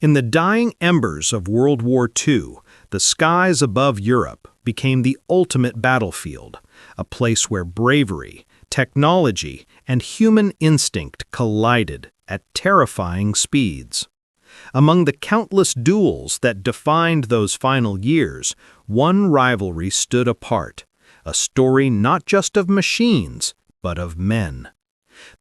In the dying embers of World War II, the skies above Europe became the ultimate battlefield, a place where bravery, technology, and human instinct collided at terrifying speeds. Among the countless duels that defined those final years, one rivalry stood apart, a story not just of machines, but of men.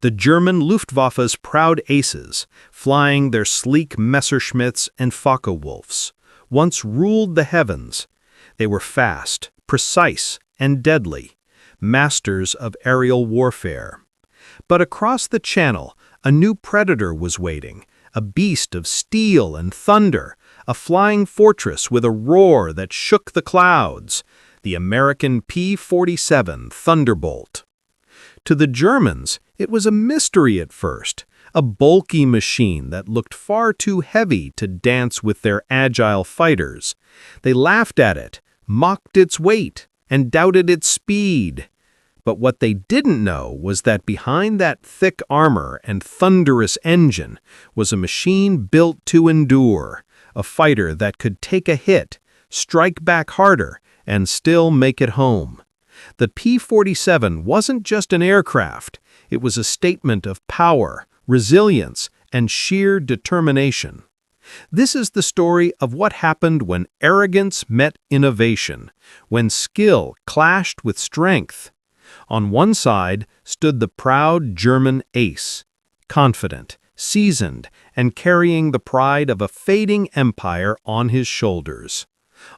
The German Luftwaffe's proud aces, flying their sleek Messerschmitts and Focke-Wulfs, once ruled the heavens. They were fast, precise, and deadly, masters of aerial warfare. But across the Channel, a new predator was waiting, a beast of steel and thunder, a flying fortress with a roar that shook the clouds, the American P-47 Thunderbolt. To the Germans, it was a mystery at first, a bulky machine that looked far too heavy to dance with their agile fighters. They laughed at it, mocked its weight, and doubted its speed. But what they didn't know was that behind that thick armor and thunderous engine was a machine built to endure, a fighter that could take a hit, strike back harder, and still make it home. The P-47 wasn't just an aircraft, it was a statement of power, resilience, and sheer determination. This is the story of what happened when arrogance met innovation, when skill clashed with strength. On one side stood the proud German ace, confident, seasoned, and carrying the pride of a fading empire on his shoulders.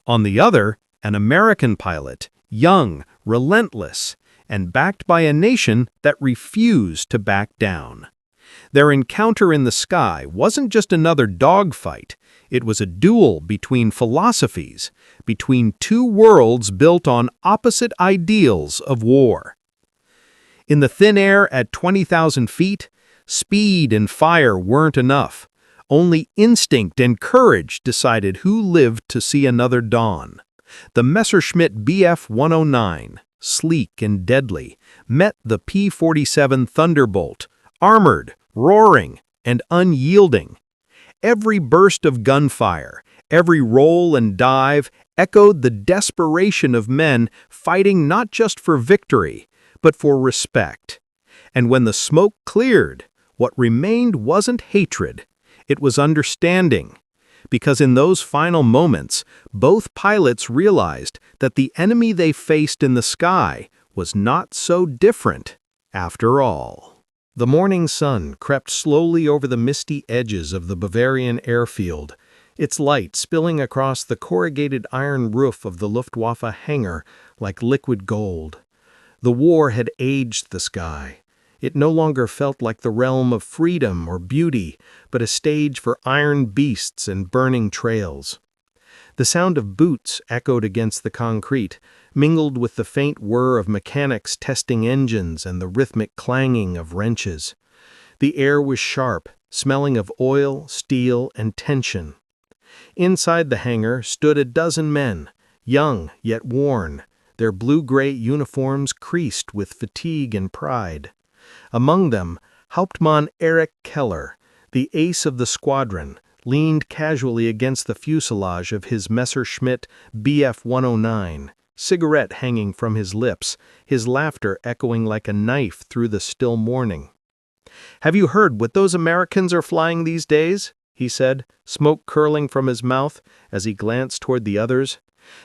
On the other, an American pilot, young, relentless, and backed by a nation that refused to back down. Their encounter in the sky wasn't just another dogfight, it was a duel between philosophies, between two worlds built on opposite ideals of war. In the thin air at 20,000 feet, speed and fire weren't enough. Only instinct and courage decided who lived to see another dawn. The Messerschmitt Bf-109, sleek and deadly, met the P-47 Thunderbolt, armored, roaring, and unyielding. Every burst of gunfire, every roll and dive echoed the desperation of men fighting not just for victory, but for respect. And when the smoke cleared, what remained wasn't hatred, it was understanding. Because in those final moments, both pilots realized that the enemy they faced in the sky was not so different after all. The morning sun crept slowly over the misty edges of the Bavarian airfield, its light spilling across the corrugated iron roof of the Luftwaffe hangar like liquid gold. The war had aged the sky. It no longer felt like the realm of freedom or beauty, but a stage for iron beasts and burning trails. The sound of boots echoed against the concrete, mingled with the faint whir of mechanics testing engines and the rhythmic clanging of wrenches. The air was sharp, smelling of oil, steel, and tension. Inside the hangar stood a dozen men, young yet worn, their blue-gray uniforms creased with fatigue and pride. Among them, Hauptmann Erich Keller, the ace of the squadron, leaned casually against the fuselage of his Messerschmitt Bf-109, cigarette hanging from his lips, his laughter echoing like a knife through the still morning. "Have you heard what those Americans are flying these days?" he said, smoke curling from his mouth as he glanced toward the others.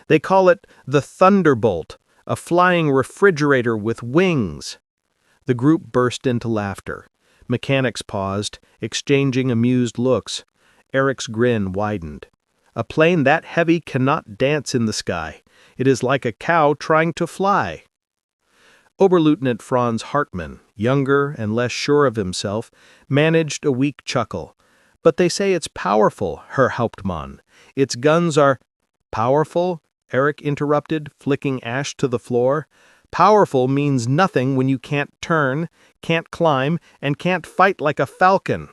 "They call it the Thunderbolt, a flying refrigerator with wings." The group burst into laughter. Mechanics paused, exchanging amused looks. Eric's grin widened. "A plane that heavy cannot dance in the sky. It is like a cow trying to fly." Oberleutnant Franz Hartmann, younger and less sure of himself, managed a weak chuckle. "But they say it's powerful, Herr Hauptmann. Its guns are—" "Powerful?" Eric interrupted, flicking ash to the floor. "Powerful means nothing when you can't turn, can't climb, and can't fight like a falcon.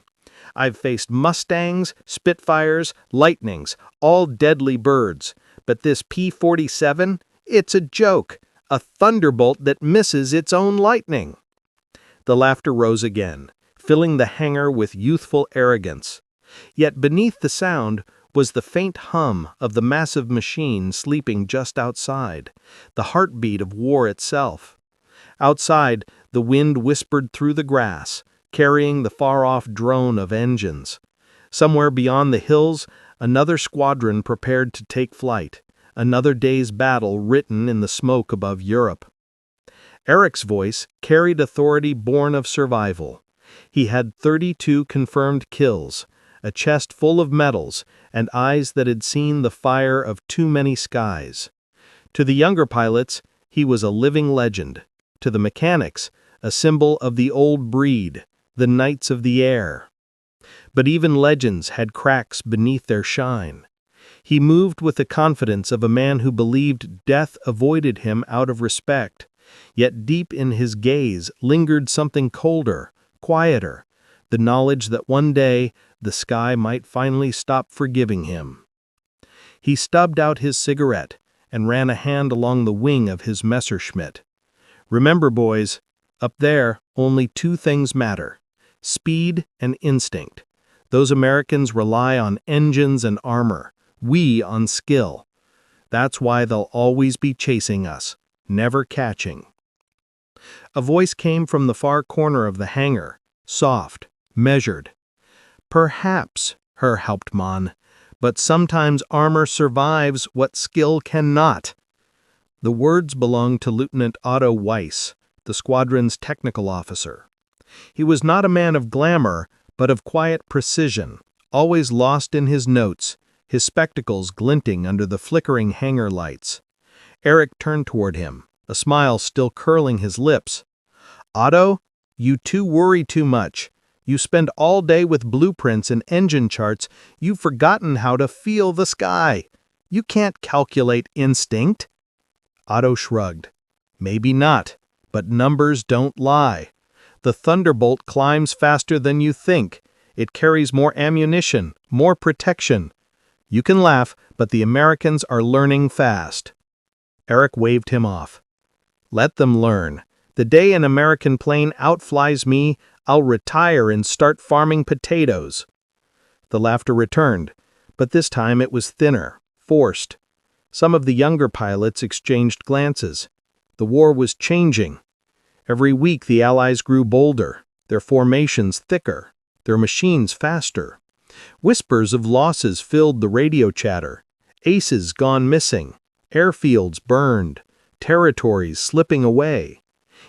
I've faced Mustangs, Spitfires, Lightnings, all deadly birds. But this P-47, it's a joke, a thunderbolt that misses its own lightning." The laughter rose again, filling the hangar with youthful arrogance. Yet beneath the sound was the faint hum of the massive machine sleeping just outside, the heartbeat of war itself. Outside, the wind whispered through the grass, carrying the far-off drone of engines. Somewhere beyond the hills, another squadron prepared to take flight, another day's battle written in the smoke above Europe. Eric's voice carried authority born of survival. He had 32 confirmed kills, a chest full of medals, and eyes that had seen the fire of too many skies. To the younger pilots, he was a living legend. To the mechanics, a symbol of the old breed, the knights of the air. But even legends had cracks beneath their shine. He moved with the confidence of a man who believed death avoided him out of respect, yet deep in his gaze lingered something colder, quieter, the knowledge that one day the sky might finally stop forgiving him. He stubbed out his cigarette and ran a hand along the wing of his Messerschmitt. Remember, boys, up there only two things matter: speed and instinct. Those Americans rely on engines and armor, we on skill. That's why they'll always be chasing us, never catching. A voice came from the far corner of the hangar, soft, measured. Perhaps, Herr Hauptmann, but sometimes armor survives what skill cannot. The words belonged to Lieutenant Otto Weiss, the squadron's technical officer. He was not a man of glamour, but of quiet precision, always lost in his notes, his spectacles glinting under the flickering hangar lights. Eric turned toward him, a smile still curling his lips. "Otto, you two worry too much. You spend all day with blueprints and engine charts. You've forgotten how to feel the sky. You can't calculate instinct." Otto shrugged. "Maybe not, but numbers don't lie. The Thunderbolt climbs faster than you think. It carries more ammunition, more protection. You can laugh, but the Americans are learning fast." Eric waved him off. "Let them learn. The day an American plane outflies me, I'll retire and start farming potatoes." The laughter returned, but this time it was thinner, forced. Some of the younger pilots exchanged glances. The war was changing. Every week the Allies grew bolder, their formations thicker, their machines faster. Whispers of losses filled the radio chatter. Aces gone missing, airfields burned, territories slipping away.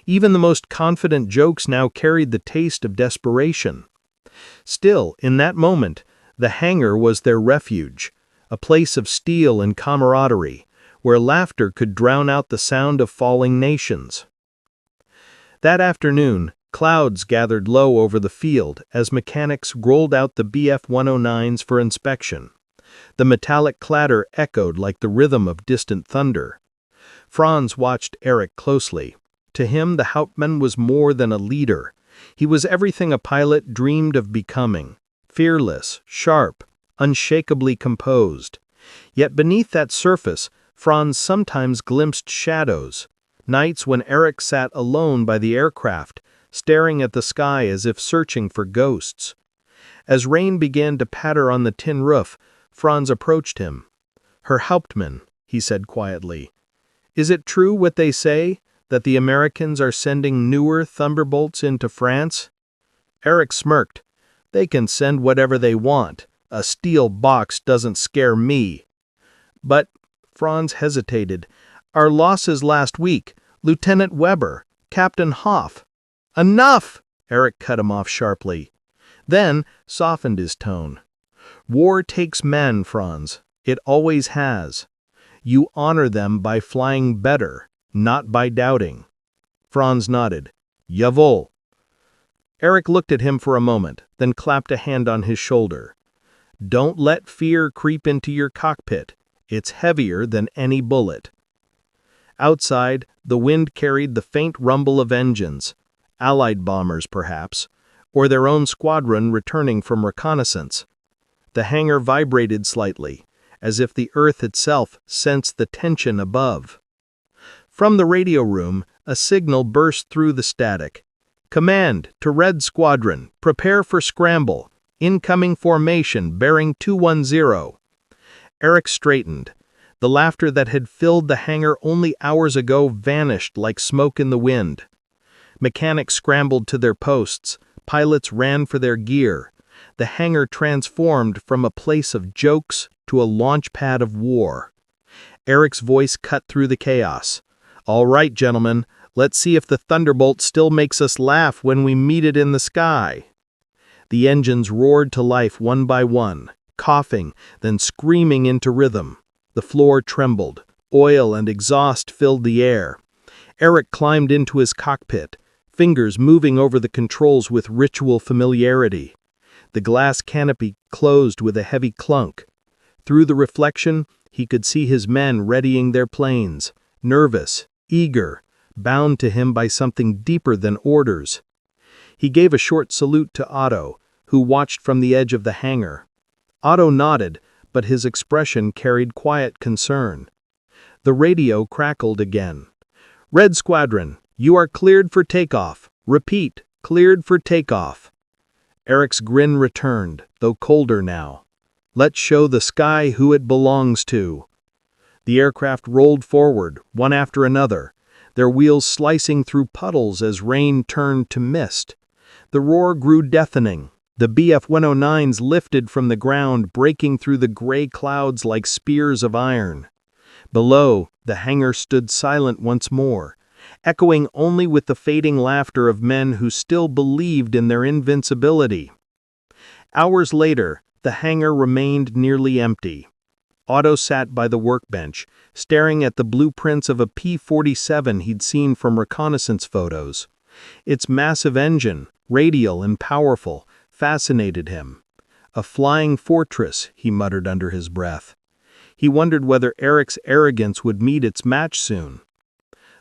Even the most confident jokes now carried the taste of desperation. Still, in that moment, the hangar was their refuge, a place of steel and camaraderie, where laughter could drown out the sound of falling nations. That afternoon, clouds gathered low over the field as mechanics rolled out the Bf-109s for inspection. The metallic clatter echoed like the rhythm of distant thunder. Franz watched Eric closely. To him, the Hauptmann was more than a leader. He was everything a pilot dreamed of becoming: fearless, sharp, unshakably composed. Yet beneath that surface, Franz sometimes glimpsed shadows. Nights when Eric sat alone by the aircraft, staring at the sky as if searching for ghosts. As rain began to patter on the tin roof, Franz approached him. "Herr Hauptmann," he said quietly, "is it true what they say, that the Americans are sending newer Thunderbolts into France?" Eric smirked. "They can send whatever they want. A steel box doesn't scare me." "But," Franz hesitated, "our losses last week, Lieutenant Weber, Captain Hoff." "Enough!" Eric cut him off sharply. Then softened his tone. "War takes men, Franz. It always has. You honor them by flying better, not by doubting." Franz nodded. "Jawohl." Eric looked at him for a moment, then clapped a hand on his shoulder. "Don't let fear creep into your cockpit. It's heavier than any bullet." Outside, the wind carried the faint rumble of engines, Allied bombers perhaps, or their own squadron returning from reconnaissance. The hangar vibrated slightly, as if the earth itself sensed the tension above. From the radio room, a signal burst through the static. "Command to Red Squadron, prepare for scramble. Incoming formation, bearing 210. Eric straightened. The laughter that had filled the hangar only hours ago vanished like smoke in the wind. Mechanics scrambled to their posts. Pilots ran for their gear. The hangar transformed from a place of jokes to a launch pad of war. Eric's voice cut through the chaos. "All right, gentlemen, let's see if the Thunderbolt still makes us laugh when we meet it in the sky." The engines roared to life one by one, coughing, then screaming into rhythm. The floor trembled. Oil and exhaust filled the air. Eric climbed into his cockpit, fingers moving over the controls with ritual familiarity. The glass canopy closed with a heavy clunk. Through the reflection, he could see his men readying their planes, nervous, eager, bound to him by something deeper than orders. He gave a short salute to Otto, who watched from the edge of the hangar. Otto nodded, but his expression carried quiet concern. The radio crackled again. "Red Squadron, you are cleared for takeoff. Repeat, cleared for takeoff." Eric's grin returned, though colder now. "Let's show the sky who it belongs to." The aircraft rolled forward, one after another, their wheels slicing through puddles as rain turned to mist. The roar grew deafening. The Bf-109s lifted from the ground, breaking through the gray clouds like spears of iron. Below, the hangar stood silent once more, echoing only with the fading laughter of men who still believed in their invincibility. Hours later, the hangar remained nearly empty. Otto sat by the workbench, staring at the blueprints of a P-47 he'd seen from reconnaissance photos. Its massive engine, radial and powerful, fascinated him. "A flying fortress," he muttered under his breath. He wondered whether Eric's arrogance would meet its match soon.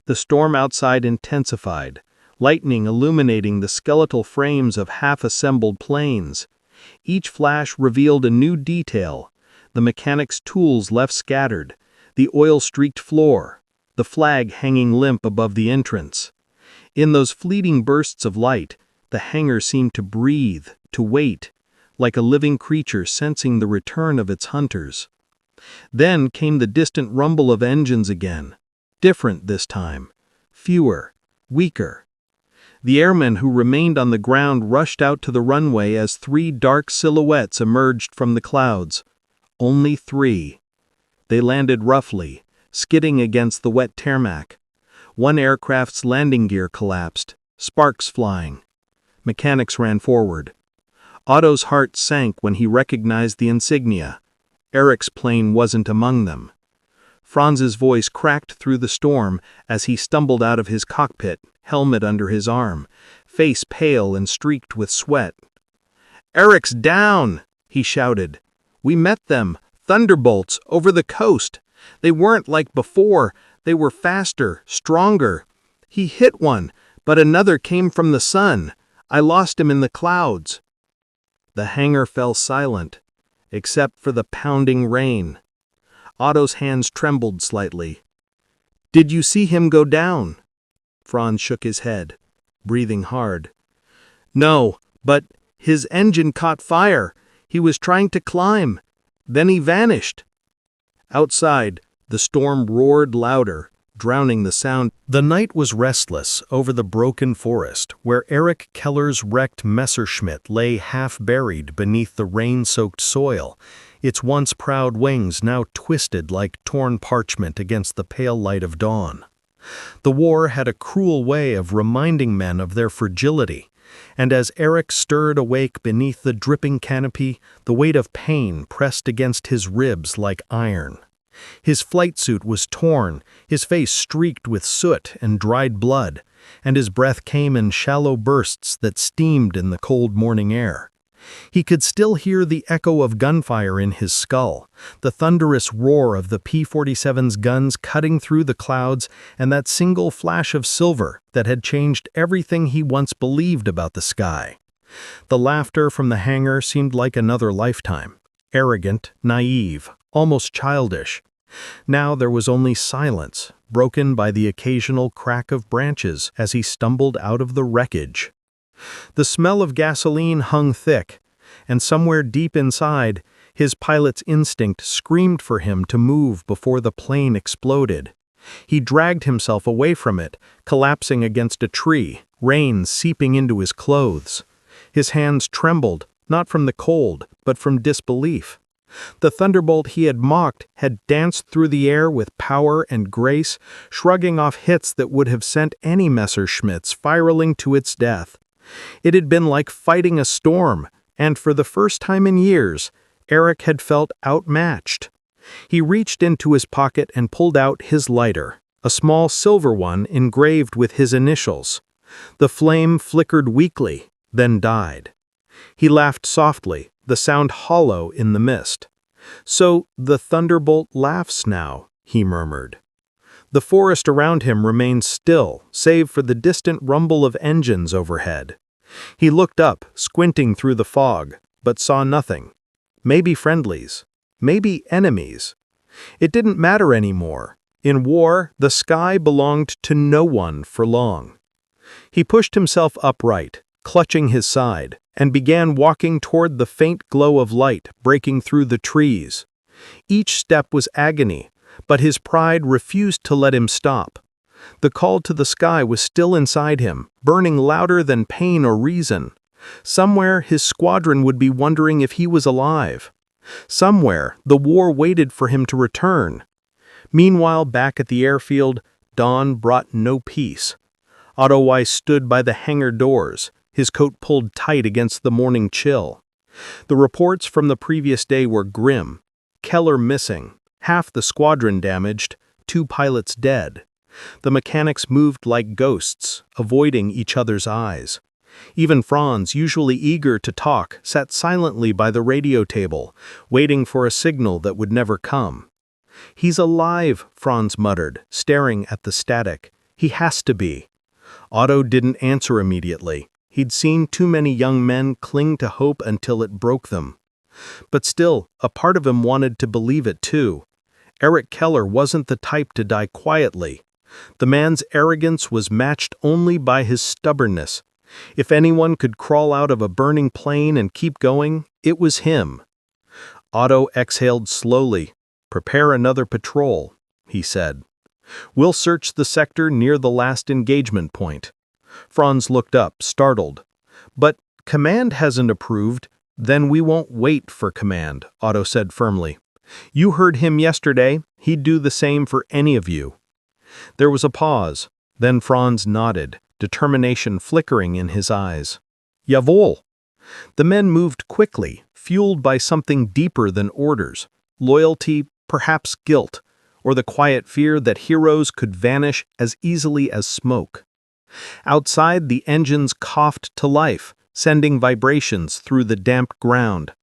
The storm outside intensified, lightning illuminating the skeletal frames of half-assembled planes. Each flash revealed a new detail: the mechanic's tools left scattered, the oil-streaked floor, the flag hanging limp above the entrance. In those fleeting bursts of light, the hangar seemed to breathe, to wait, like a living creature sensing the return of its hunters. Then came the distant rumble of engines again, different this time, fewer, weaker. The airmen who remained on the ground rushed out to the runway as three dark silhouettes emerged from the clouds. Only three. They landed roughly, skidding against the wet tarmac. One aircraft's landing gear collapsed, sparks flying. Mechanics ran forward. Otto's heart sank when he recognized the insignia. Eric's plane wasn't among them. Franz's voice cracked through the storm as he stumbled out of his cockpit, helmet under his arm, face pale and streaked with sweat. "Eric's down!" he shouted. "We met them, Thunderbolts, over the coast. They weren't like before. They were faster, stronger. He hit one, but another came from the sun. I lost him in the clouds." The hangar fell silent, except for the pounding rain. Otto's hands trembled slightly. "Did you see him go down?" Franz shook his head, breathing hard. "No, but his engine caught fire. He was trying to climb. Then he vanished." Outside, the storm roared louder, drowning the sound. The night was restless over the broken forest, where Eric Keller's wrecked Messerschmitt lay half-buried beneath the rain-soaked soil, its once proud wings now twisted like torn parchment against the pale light of dawn. The war had a cruel way of reminding men of their fragility, and as Eric stirred awake beneath the dripping canopy, the weight of pain pressed against his ribs like iron. His flight suit was torn, his face streaked with soot and dried blood, and his breath came in shallow bursts that steamed in the cold morning air. He could still hear the echo of gunfire in his skull, the thunderous roar of the P-47's guns cutting through the clouds, and that single flash of silver that had changed everything he once believed about the sky. The laughter from the hangar seemed like another lifetime, arrogant, naive, almost childish. Now there was only silence, broken by the occasional crack of branches as he stumbled out of the wreckage. The smell of gasoline hung thick. and somewhere deep inside, his pilot's instinct screamed for him to move before the plane exploded. He dragged himself away from it, collapsing against a tree, rain seeping into his clothes. His hands trembled, not from the cold, but from disbelief. The thunderbolt he had mocked had danced through the air with power and grace, shrugging off hits that would have sent any Messerschmitt spiraling to its death. It had been like fighting a storm, and for the first time in years, Eric had felt outmatched. He reached into his pocket and pulled out his lighter, a small silver one engraved with his initials. The flame flickered weakly, then died. He laughed softly, the sound hollow in the mist. "So the thunderbolt laughs now," he murmured. The forest around him remained still, save for the distant rumble of engines overhead. He looked up, squinting through the fog, but saw nothing. Maybe friendlies, maybe enemies. It didn't matter anymore. In war, the sky belonged to no one for long. He pushed himself upright, clutching his side, and began walking toward the faint glow of light breaking through the trees. Each step was agony, but his pride refused to let him stop. The call to the sky was still inside him, burning louder than pain or reason. Somewhere his squadron would be wondering if he was alive. Somewhere the war waited for him to return. Meanwhile, back at the airfield, dawn brought no peace. WWII stood by the hangar doors, his coat pulled tight against the morning chill. The reports from the previous day were grim. Keller missing, half the squadron damaged, 2 pilots dead. The mechanics moved like ghosts, avoiding each other's eyes. Even Franz, usually eager to talk, sat silently by the radio table, waiting for a signal that would never come. "He's alive," Franz muttered, staring at the static. "He has to be." Otto didn't answer immediately. He'd seen too many young men cling to hope until it broke them. But still, a part of him wanted to believe it too. Eric Keller wasn't the type to die quietly. The man's arrogance was matched only by his stubbornness. If anyone could crawl out of a burning plane and keep going, it was him. Otto exhaled slowly. "Prepare another patrol," he said. "We'll search the sector near the last engagement point." Franz looked up, startled. "But command hasn't approved." "Then we won't wait for command," Otto said firmly. "You heard him yesterday. He'd do the same for any of you." There was a pause. Then Franz nodded, determination flickering in his eyes. "Jawohl." The men moved quickly, fueled by something deeper than orders. Loyalty, perhaps guilt, or the quiet fear that heroes could vanish as easily as smoke. Outside, the engines coughed to life, sending vibrations through the damp ground.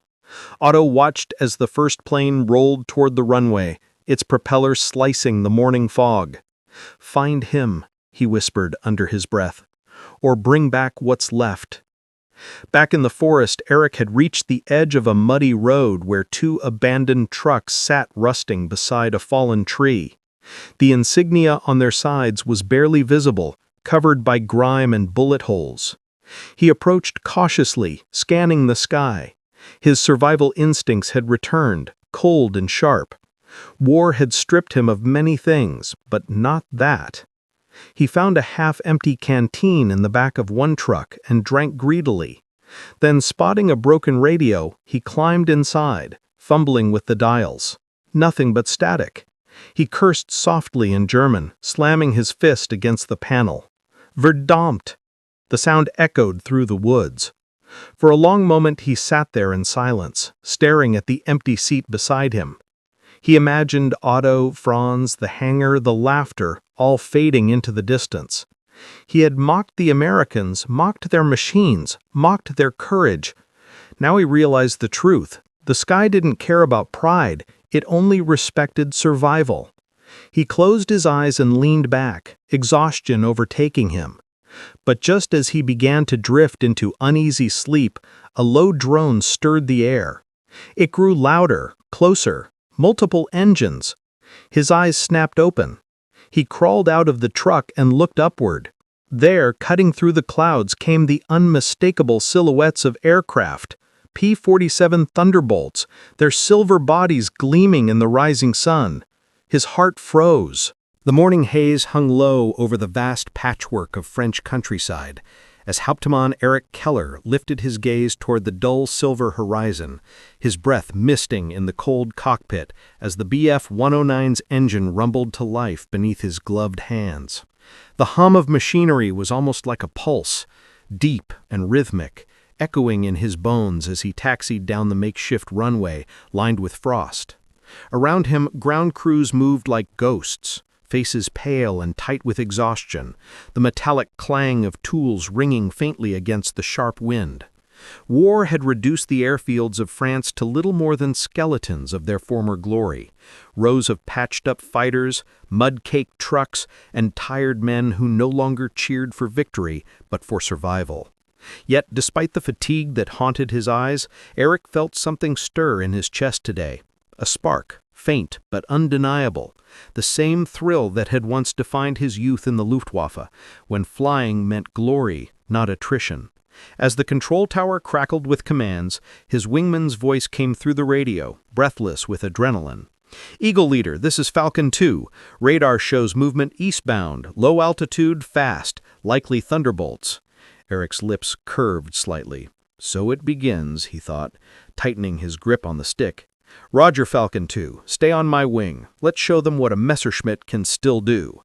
Otto watched as the first plane rolled toward the runway, its propeller slicing the morning fog. "Find him," he whispered under his breath, "or bring back what's left." Back in the forest, Eric had reached the edge of a muddy road where 2 abandoned trucks sat rusting beside a fallen tree. The insignia on their sides was barely visible, covered by grime and bullet holes. He approached cautiously, scanning the sky. His survival instincts had returned, cold and sharp. War had stripped him of many things, but not that. He found a half-empty canteen in the back of one truck and drank greedily. Then, spotting a broken radio, he climbed inside, fumbling with the dials. Nothing but static. He cursed softly in German, slamming his fist against the panel. "Verdammt!" The sound echoed through the woods. For a long moment he sat there in silence, staring at the empty seat beside him. He imagined Otto, Franz, the hangar, the laughter, all fading into the distance. He had mocked the Americans, mocked their machines, mocked their courage. Now he realized the truth. The sky didn't care about pride, it only respected survival. He closed his eyes and leaned back, exhaustion overtaking him. But just as he began to drift into uneasy sleep, a low drone stirred the air. It grew louder, closer, multiple engines. His eyes snapped open. He crawled out of the truck and looked upward. There, cutting through the clouds, came the unmistakable silhouettes of aircraft, P-47 Thunderbolts, their silver bodies gleaming in the rising sun. His heart froze. The morning haze hung low over the vast patchwork of French countryside, as Hauptmann Erich Keller lifted his gaze toward the dull silver horizon, his breath misting in the cold cockpit as the Bf-109's engine rumbled to life beneath his gloved hands. The hum of machinery was almost like a pulse, deep and rhythmic, echoing in his bones as he taxied down the makeshift runway lined with frost. Around him, ground crews moved like ghosts, faces pale and tight with exhaustion, the metallic clang of tools ringing faintly against the sharp wind. War had reduced the airfields of France to little more than skeletons of their former glory, rows of patched-up fighters, mud-caked trucks, and tired men who no longer cheered for victory but for survival. Yet, despite the fatigue that haunted his eyes, Eric felt something stir in his chest today. A spark, faint but undeniable, the same thrill that had once defined his youth in the Luftwaffe, when flying meant glory, not attrition. As the control tower crackled with commands, his wingman's voice came through the radio, breathless with adrenaline. "Eagle Leader, this is Falcon 2. Radar shows movement eastbound, low altitude, fast, likely thunderbolts." Eric's lips curved slightly. So it begins, he thought, tightening his grip on the stick. "Roger, Falcon 2. Stay on my wing. Let's show them what a Messerschmitt can still do."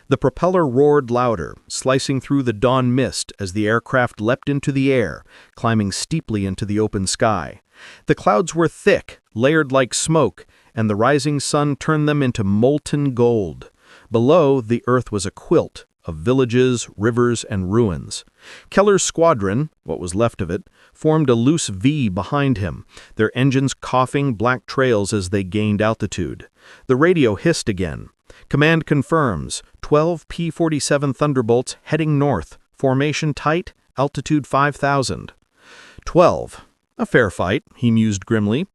The propeller roared louder, slicing through the dawn mist as the aircraft leapt into the air, climbing steeply into the open sky. The clouds were thick, layered like smoke, and the rising sun turned them into molten gold. Below, the earth was a quilt of villages, rivers, and ruins. Keller's squadron, what was left of it, formed a loose V behind him, their engines coughing black trails as they gained altitude. The radio hissed again. "Command confirms. 12 P-47 Thunderbolts heading north. Formation tight. Altitude 5,000. 12. A fair fight, he mused grimly.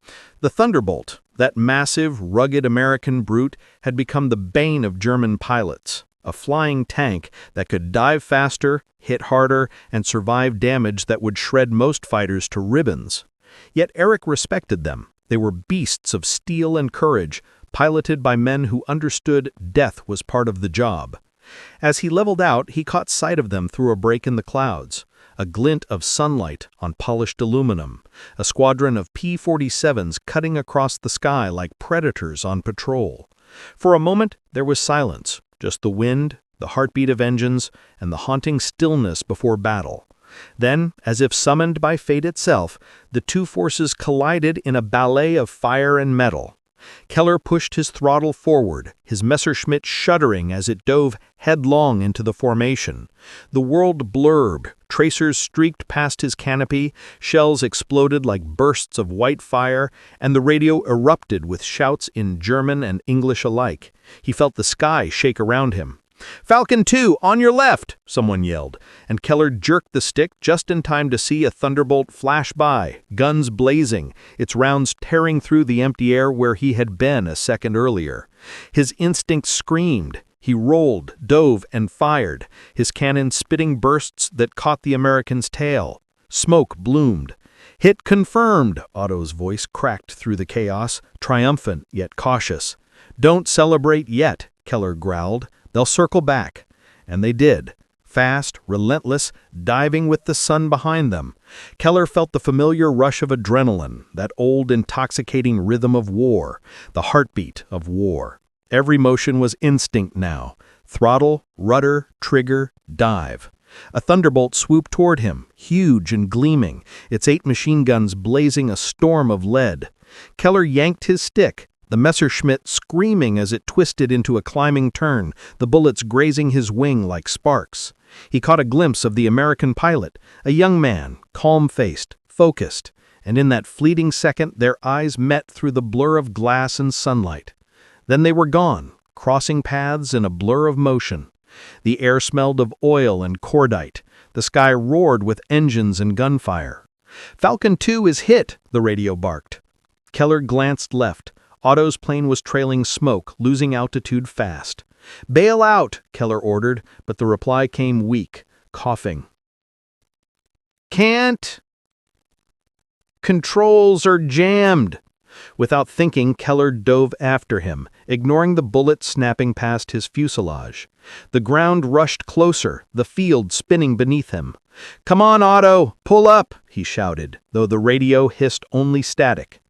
The Thunderbolt, that massive, rugged American brute, had become the bane of German pilots. A flying tank that could dive faster, hit harder, and survive damage that would shred most fighters to ribbons. Yet Eric respected them. They were beasts of steel and courage, piloted by men who understood death was part of the job. As he leveled out, he caught sight of them through a break in the clouds, a glint of sunlight on polished aluminum, a squadron of P-47s cutting across the sky like predators on patrol. For a moment, there was silence. Just the wind, the heartbeat of engines, and the haunting stillness before battle. Then, as if summoned by fate itself, the two forces collided in a ballet of fire and metal. Keller pushed his throttle forward, his Messerschmitt shuddering as it dove headlong into the formation. The world blurred, tracers streaked past his canopy, shells exploded like bursts of white fire, and the radio erupted with shouts in German and English alike. He felt the sky shake around him. "Falcon 2, on your left!" someone yelled, and Keller jerked the stick just in time to see a Thunderbolt flash by, guns blazing, its rounds tearing through the empty air where he had been a second earlier. His instinct screamed. He rolled, dove, and fired, his cannon spitting bursts that caught the American's tail. Smoke bloomed. "Hit confirmed!" Otto's voice cracked through the chaos, triumphant yet cautious. "Don't celebrate yet," Keller growled. "They'll circle back." And they did. Fast, relentless, diving with the sun behind them. Keller felt the familiar rush of adrenaline, that old intoxicating rhythm of war, the heartbeat of war. Every motion was instinct now. Throttle, rudder, trigger, dive. A Thunderbolt swooped toward him, huge and gleaming, its 8 machine guns blazing a storm of lead. Keller yanked his stick, the Messerschmitt screaming as it twisted into a climbing turn, the bullets grazing his wing like sparks. He caught a glimpse of the American pilot, a young man, calm-faced, focused, and in that fleeting second their eyes met through the blur of glass and sunlight. Then they were gone, crossing paths in a blur of motion. The air smelled of oil and cordite. The sky roared with engines and gunfire. "Falcon 2 is hit," the radio barked. Keller glanced left. Otto's plane was trailing smoke, losing altitude fast. "Bail out," Keller ordered, but the reply came weak, coughing. "Can't." Controls are jammed! Without thinking, Keller dove after him, ignoring the bullet snapping past his fuselage. The ground rushed closer, the field spinning beneath him. "Come on, Otto! Pull up!" he shouted, though the radio hissed only static.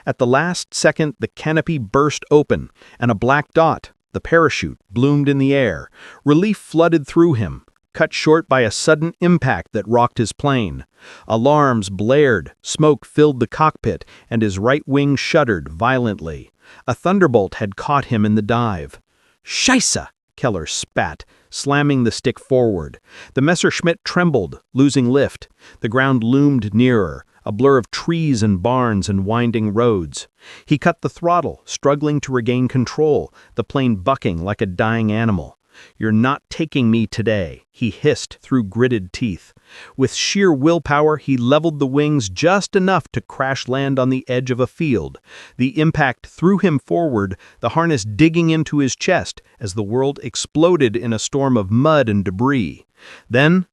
At the last second, the canopy burst open, and a black dot, the parachute, bloomed in the air. Relief flooded through him, cut short by a sudden impact that rocked his plane. Alarms blared, smoke filled the cockpit, and his right wing shuddered violently. A thunderbolt had caught him in the dive. "Scheisse!" Keller spat, slamming the stick forward. The Messerschmitt trembled, losing lift. The ground loomed nearer, a blur of trees and barns and winding roads. He cut the throttle, struggling to regain control, the plane bucking like a dying animal. "You're not taking me today," he hissed through gritted teeth. With sheer willpower, he leveled the wings just enough to crash land on the edge of a field. The impact threw him forward, the harness digging into his chest as the world exploded in a storm of mud and debris. Then,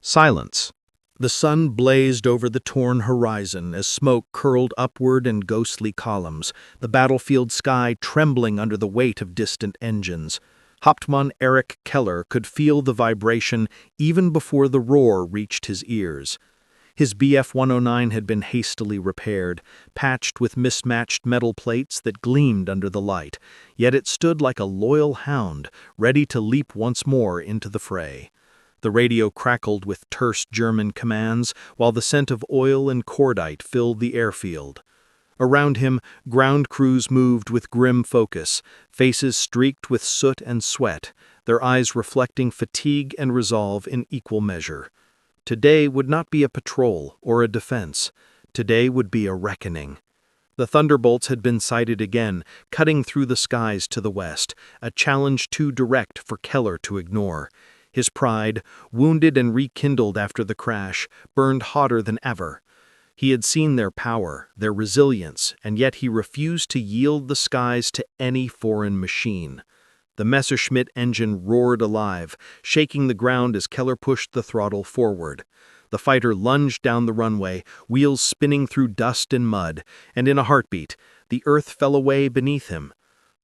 silence. The sun blazed over the torn horizon as smoke curled upward in ghostly columns, the battlefield sky trembling under the weight of distant engines. Hauptmann Erich Keller could feel the vibration even before the roar reached his ears. His Bf-109 had been hastily repaired, patched with mismatched metal plates that gleamed under the light, yet it stood like a loyal hound, ready to leap once more into the fray. The radio crackled with terse German commands, while the scent of oil and cordite filled the airfield. Around him, ground crews moved with grim focus, faces streaked with soot and sweat, their eyes reflecting fatigue and resolve in equal measure. Today would not be a patrol or a defense. Today would be a reckoning. The thunderbolts had been sighted again, cutting through the skies to the west, a challenge too direct for Keller to ignore. His pride, wounded and rekindled after the crash, burned hotter than ever. He had seen their power, their resilience, and yet he refused to yield the skies to any foreign machine. The Messerschmitt engine roared alive, shaking the ground as Keller pushed the throttle forward. The fighter lunged down the runway, wheels spinning through dust and mud, and in a heartbeat, the earth fell away beneath him.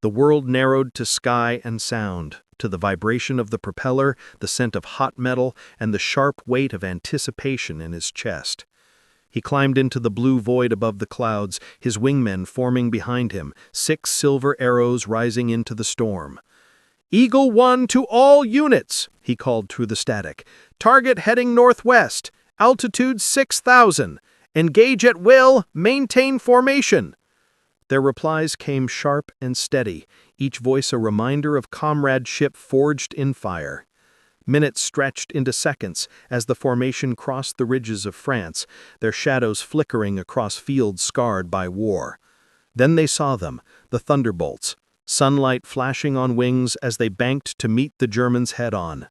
The world narrowed to sky and sound, to the vibration of the propeller, the scent of hot metal, and the sharp weight of anticipation in his chest. He climbed into the blue void above the clouds, his wingmen forming behind him, 6 silver arrows rising into the storm. "Eagle 1 to all units," he called through the static. "Target heading northwest. Altitude 6,000. Engage at will. Maintain formation." Their replies came sharp and steady, each voice a reminder of comradeship forged in fire. Minutes stretched into seconds as the formation crossed the ridges of France, their shadows flickering across fields scarred by war. Then they saw them, the thunderbolts, sunlight flashing on wings as they banked to meet the Germans head-on.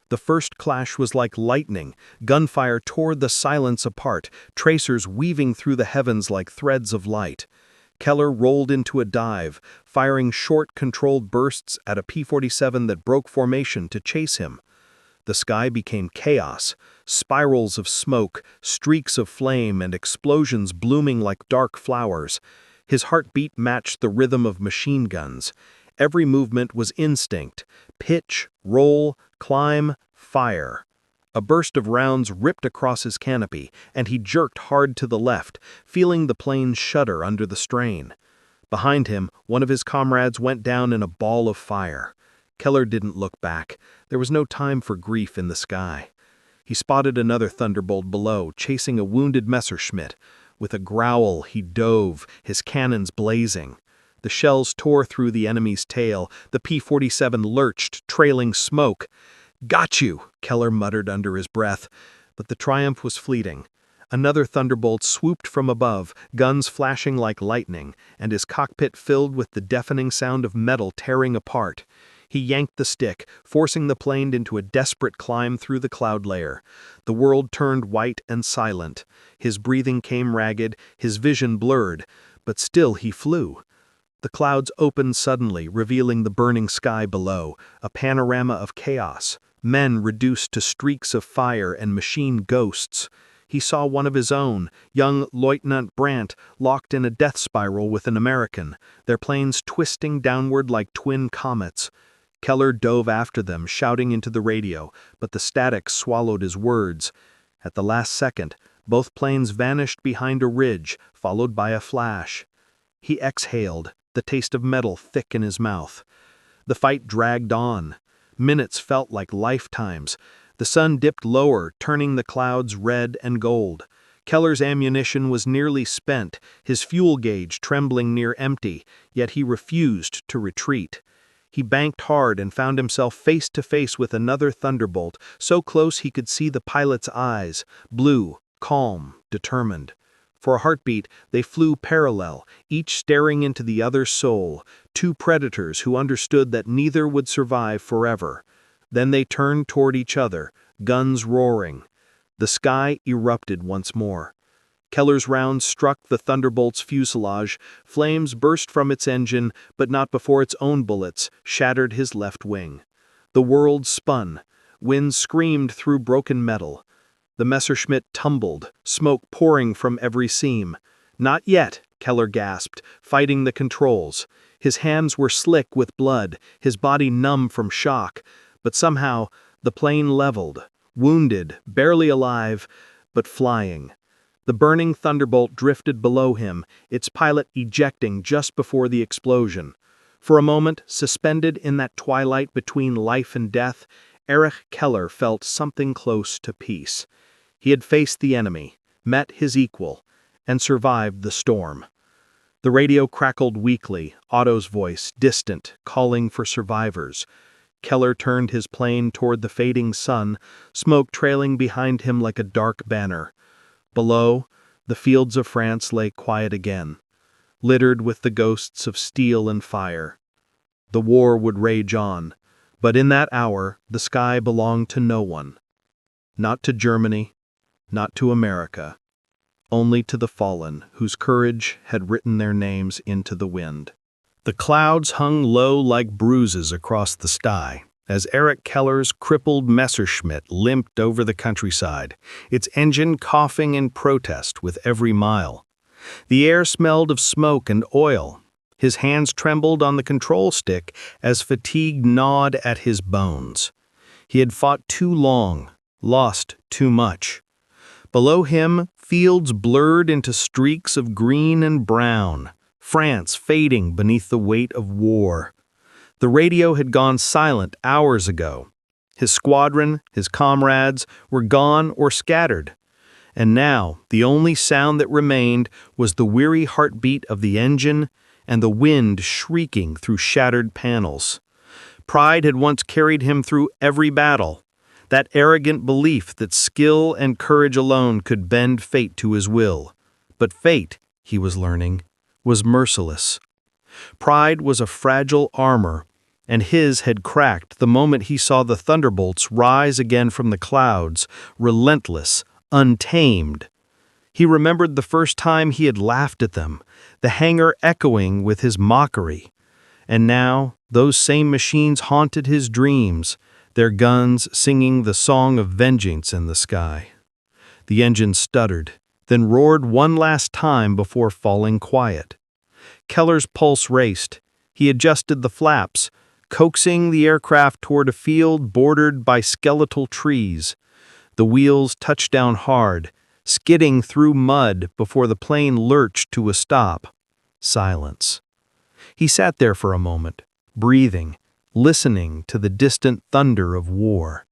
The first clash was like lightning. Gunfire tore the silence apart, tracers weaving through the heavens like threads of light. Keller rolled into a dive, firing short, controlled bursts at a P-47 that broke formation to chase him. The sky became chaos, spirals of smoke, streaks of flame, and explosions blooming like dark flowers. His heartbeat matched the rhythm of machine guns. Every movement was instinct: pitch, roll, climb, fire. A burst of rounds ripped across his canopy, and he jerked hard to the left, feeling the plane shudder under the strain. Behind him, one of his comrades went down in a ball of fire. Keller didn't look back. There was no time for grief in the sky. He spotted another thunderbolt below, chasing a wounded Messerschmitt. With a growl, he dove, his cannons blazing. The shells tore through the enemy's tail. The P-47 lurched, trailing smoke. "Got you," Keller muttered under his breath. But the triumph was fleeting. Another thunderbolt swooped from above, guns flashing like lightning, and his cockpit filled with the deafening sound of metal tearing apart. He yanked the stick, forcing the plane into a desperate climb through the cloud layer. The world turned white and silent. His breathing came ragged, his vision blurred, but still he flew. The clouds opened suddenly, revealing the burning sky below, a panorama of chaos, men reduced to streaks of fire and machine ghosts. he saw one of his own, young Lieutenant Brandt, locked in a death spiral with an American, their planes twisting downward like twin comets. Keller dove after them, shouting into the radio, but the static swallowed his words. At the last second, both planes vanished behind a ridge, followed by a flash. He exhaled, the taste of metal thick in his mouth. The fight dragged on. Minutes felt like lifetimes. The sun dipped lower, turning the clouds red and gold. Keller's ammunition was nearly spent, his fuel gauge trembling near empty, yet he refused to retreat. He banked hard and found himself face to face with another thunderbolt, so close he could see the pilot's eyes, blue, calm, determined. For a heartbeat, they flew parallel, each staring into the other's soul, two predators who understood that neither would survive forever. Then they turned toward each other, guns roaring. The sky erupted once more. Keller's round struck the Thunderbolt's fuselage, flames burst from its engine, but not before its own bullets shattered his left wing. The world spun. Wind screamed through broken metal. The Messerschmitt tumbled, smoke pouring from every seam. "Not yet," Keller gasped, fighting the controls. His hands were slick with blood, his body numb from shock. But somehow, the plane leveled, wounded, barely alive, but flying. The burning Thunderbolt drifted below him, its pilot ejecting just before the explosion. For a moment, suspended in that twilight between life and death, Erich Keller felt something close to peace. He had faced the enemy, met his equal, and survived the storm. The radio crackled weakly, Otto's voice, distant, calling for survivors. Keller turned his plane toward the fading sun, smoke trailing behind him like a dark banner. Below, the fields of France lay quiet again, littered with the ghosts of steel and fire. The war would rage on, but in that hour the sky belonged to no one. Not to Germany, not to America, only to the fallen whose courage had written their names into the wind. The clouds hung low like bruises across the sky as Erich Keller's crippled Messerschmitt limped over the countryside, its engine coughing in protest with every mile. The air smelled of smoke and oil. His hands trembled on the control stick as fatigue gnawed at his bones. He had fought too long, lost too much. Below him, fields blurred into streaks of green and brown, France fading beneath the weight of war. The radio had gone silent hours ago. His squadron, his comrades, were gone or scattered. And now, the only sound that remained was the weary heartbeat of the engine and the wind shrieking through shattered panels. Pride had once carried him through every battle, that arrogant belief that skill and courage alone could bend fate to his will. But fate, he was learning, was merciless. Pride was a fragile armor, and his had cracked the moment he saw the thunderbolts rise again from the clouds, relentless, untamed. He remembered the first time he had laughed at them, the hangar echoing with his mockery. And now, those same machines haunted his dreams, their guns singing the song of vengeance in the sky. The engine stuttered, then roared one last time before falling quiet. Keller's pulse raced. He adjusted the flaps, coaxing the aircraft toward a field bordered by skeletal trees. The wheels touched down hard, skidding through mud before the plane lurched to a stop. Silence. He sat there for a moment, breathing, listening to the distant thunder of war.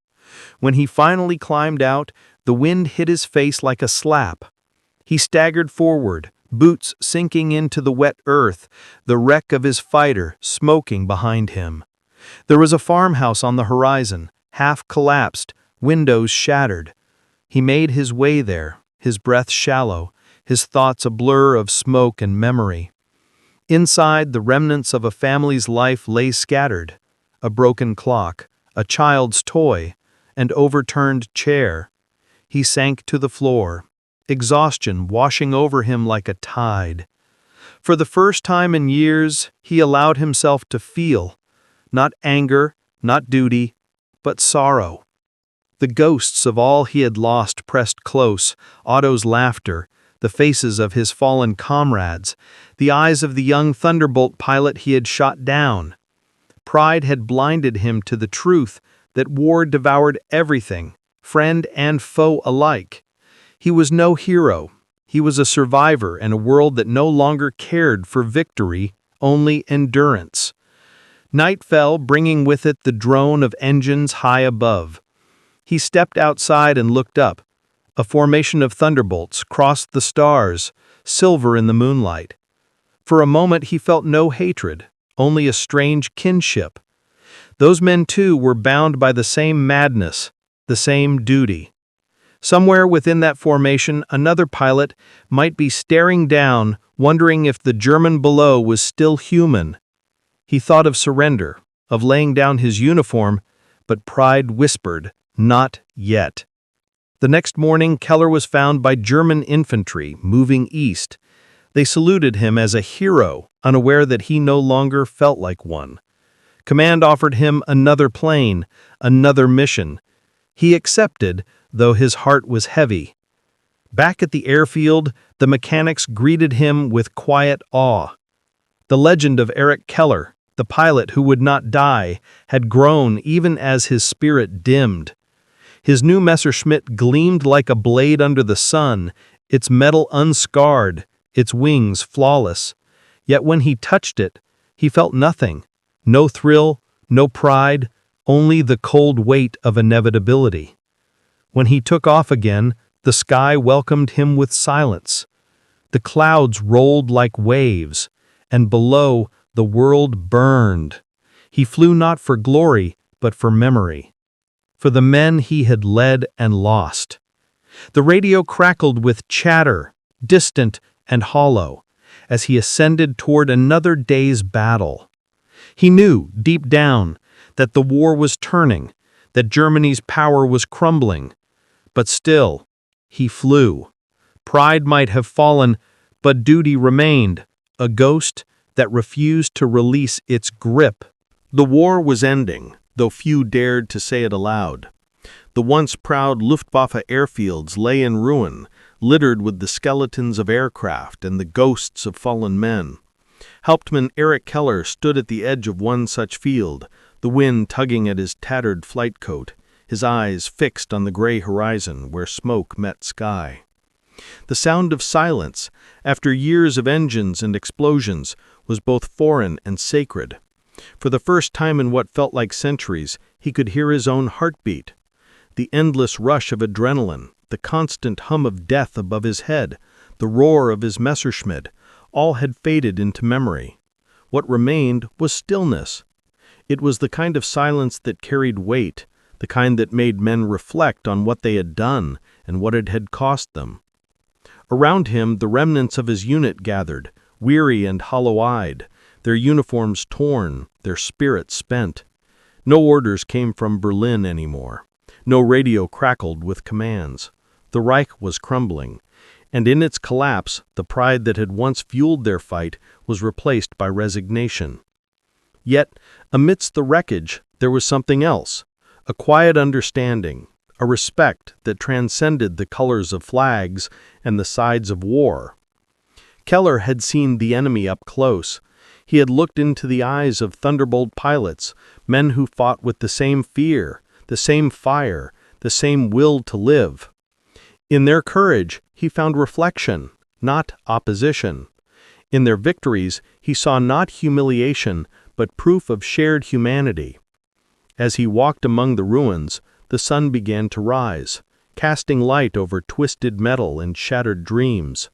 When he finally climbed out, the wind hit his face like a slap. He staggered forward, boots sinking into the wet earth, the wreck of his fighter smoking behind him. There was a farmhouse on the horizon, half collapsed, windows shattered. He made his way there, his breath shallow, his thoughts a blur of smoke and memory. Inside, the remnants of a family's life lay scattered. A broken clock, a child's toy, an overturned chair. He sank to the floor, exhaustion washing over him like a tide. For the first time in years, he allowed himself to feel, not anger, not duty, but sorrow. The ghosts of all he had lost pressed close, Otto's laughter, the faces of his fallen comrades, the eyes of the young Thunderbolt pilot he had shot down. Pride had blinded him to the truth that war devoured everything, friend and foe alike. He was no hero. He was a survivor in a world that no longer cared for victory, only endurance. Night fell, bringing with it the drone of engines high above. He stepped outside and looked up. A formation of thunderbolts crossed the stars, silver in the moonlight. For a moment he felt no hatred, only a strange kinship. Those men too were bound by the same madness, the same duty. Somewhere within that formation, another pilot might be staring down, wondering if the German below was still human. He thought of surrender, of laying down his uniform, but pride whispered, "Not yet." The next morning, Keller was found by German infantry moving east. They saluted him as a hero, unaware that he no longer felt like one. Command offered him another plane, another mission. He accepted, though his heart was heavy. Back at the airfield, the mechanics greeted him with quiet awe. The legend of Erich Keller, the pilot who would not die, had grown even as his spirit dimmed. His new Messerschmitt gleamed like a blade under the sun, its metal unscarred, its wings flawless. Yet when he touched it, he felt nothing. No thrill, no pride, only the cold weight of inevitability. When he took off again, the sky welcomed him with silence. The clouds rolled like waves, and below, the world burned. He flew not for glory, but for memory. For the men he had led and lost. The radio crackled with chatter, distant and hollow, as he ascended toward another day's battle. He knew, deep down, that the war was turning, that Germany's power was crumbling. But still, he flew. Pride might have fallen, but duty remained, a ghost that refused to release its grip. The war was ending, though few dared to say it aloud. The once proud Luftwaffe airfields lay in ruin, littered with the skeletons of aircraft and the ghosts of fallen men. Hauptmann Erich Keller stood at the edge of one such field, the wind tugging at his tattered flight coat, his eyes fixed on the gray horizon where smoke met sky. The sound of silence, after years of engines and explosions, was both foreign and sacred. For the first time in what felt like centuries, he could hear his own heartbeat. The endless rush of adrenaline, the constant hum of death above his head, the roar of his Messerschmitt, all had faded into memory. What remained was stillness. It was the kind of silence that carried weight, the kind that made men reflect on what they had done and what it had cost them. Around him, the remnants of his unit gathered, weary and hollow-eyed, their uniforms torn, their spirits spent. No orders came from Berlin anymore. No radio crackled with commands. The Reich was crumbling, and in its collapse, the pride that had once fueled their fight was replaced by resignation. Yet, amidst the wreckage, there was something else, a quiet understanding, a respect that transcended the colors of flags and the sides of war. Keller had seen the enemy up close. He had looked into the eyes of Thunderbolt pilots, men who fought with the same fear, the same fire, the same will to live. In their courage, he found reflection, not opposition. In their victories, he saw not humiliation, but proof of shared humanity. As he walked among the ruins, the sun began to rise, casting light over twisted metal and shattered dreams.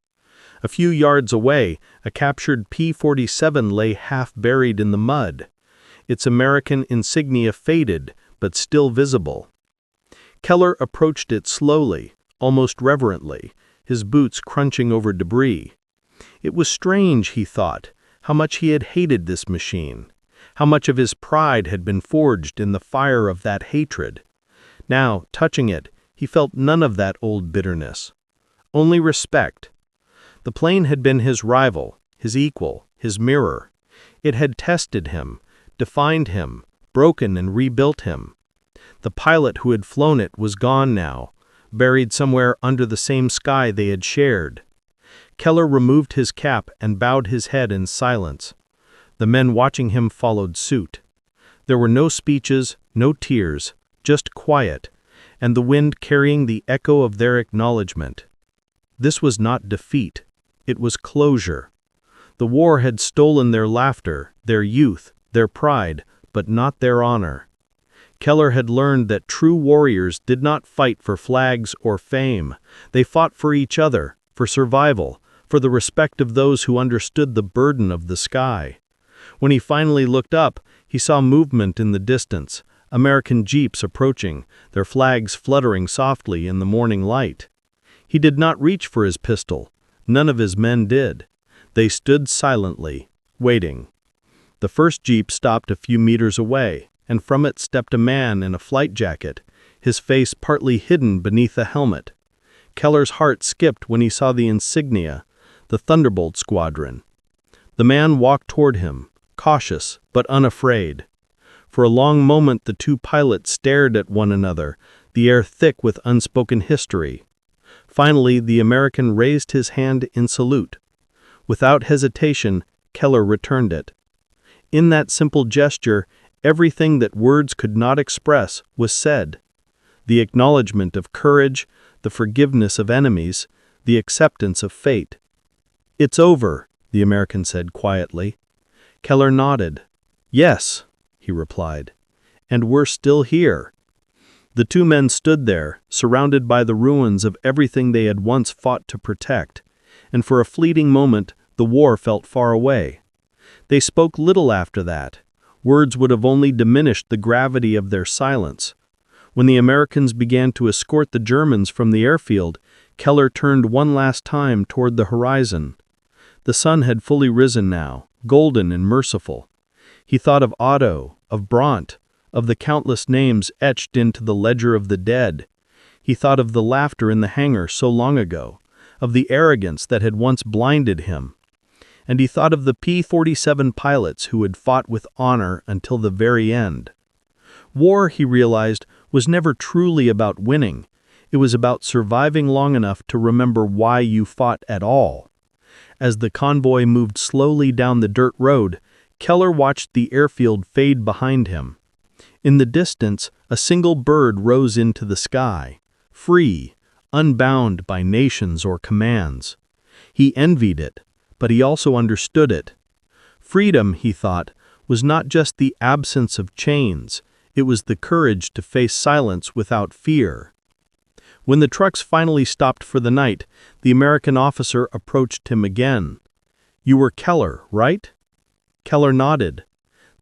A few yards away, a captured P-47 lay half buried in the mud. Its American insignia faded, but still visible. Keller approached it slowly, almost reverently, his boots crunching over debris. It was strange, he thought, how much he had hated this machine, how much of his pride had been forged in the fire of that hatred. Now, touching it, he felt none of that old bitterness, only respect. The plane had been his rival, his equal, his mirror. It had tested him, defined him, broken and rebuilt him. The pilot who had flown it was gone now, buried somewhere under the same sky they had shared. Keller removed his cap and bowed his head in silence. The men watching him followed suit. There were no speeches, no tears, just quiet, and the wind carrying the echo of their acknowledgement. This was not defeat. It was closure. The war had stolen their laughter, their youth, their pride, but not their honor. Keller had learned that true warriors did not fight for flags or fame. They fought for each other, for survival, for the respect of those who understood the burden of the sky. When he finally looked up, he saw movement in the distance, American jeeps approaching, their flags fluttering softly in the morning light. He did not reach for his pistol. None of his men did. They stood silently, waiting. The first jeep stopped a few meters away, and from it stepped a man in a flight jacket, his face partly hidden beneath a helmet. Keller's heart skipped when he saw the insignia, the Thunderbolt Squadron. The man walked toward him, cautious but unafraid. For a long moment the two pilots stared at one another, the air thick with unspoken history. Finally, the American raised his hand in salute. Without hesitation, Keller returned it. In that simple gesture, everything that words could not express was said. The acknowledgement of courage, the forgiveness of enemies, the acceptance of fate. "It's over," the American said quietly. Keller nodded. "Yes," he replied, "and we're still here." The two men stood there, surrounded by the ruins of everything they had once fought to protect, and for a fleeting moment the war felt far away. They spoke little after that. Words would have only diminished the gravity of their silence. When the Americans began to escort the Germans from the airfield, Keller turned one last time toward the horizon. The sun had fully risen now, golden and merciful. He thought of Otto, of Brandt, of the countless names etched into the ledger of the dead. He thought of the laughter in the hangar so long ago, of the arrogance that had once blinded him. And he thought of the P-47 pilots who had fought with honor until the very end. War, he realized, was never truly about winning. It was about surviving long enough to remember why you fought at all. As the convoy moved slowly down the dirt road, Keller watched the airfield fade behind him. In the distance, a single bird rose into the sky, free, unbound by nations or commands. He envied it, but he also understood it. Freedom, he thought, was not just the absence of chains, it was the courage to face silence without fear. When the trucks finally stopped for the night, the American officer approached him again. "You were Keller, right?" Keller nodded.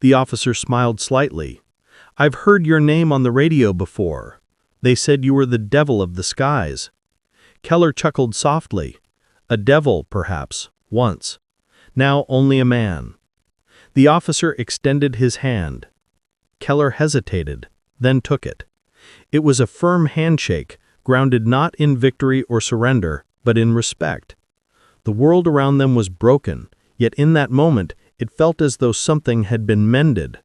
The officer smiled slightly. "I've heard your name on the radio before. They said you were the devil of the skies." Keller chuckled softly. A devil, perhaps, once. Now only a man. The officer extended his hand. Keller hesitated, then took it. It was a firm handshake, grounded not in victory or surrender, but in respect. The world around them was broken, yet in that moment it felt as though something had been mended.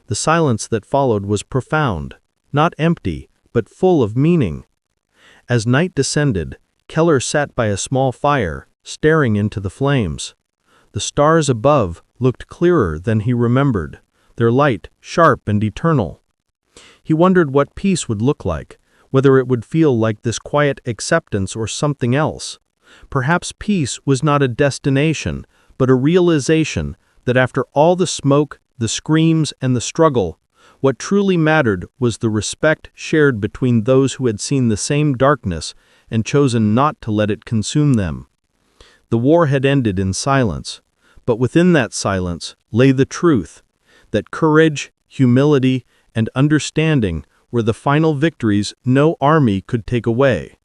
The silence that followed was profound, not empty, but full of meaning. As night descended, Keller sat by a small fire, staring into the flames. The stars above looked clearer than he remembered, their light sharp and eternal. He wondered what peace would look like, whether it would feel like this quiet acceptance or something else. Perhaps peace was not a destination, but a realization that after all the smoke, the screams, and the struggle, what truly mattered was the respect shared between those who had seen the same darkness and chosen not to let it consume them. The war had ended in silence, but within that silence lay the truth that courage, humility, and understanding were the final victories no army could take away.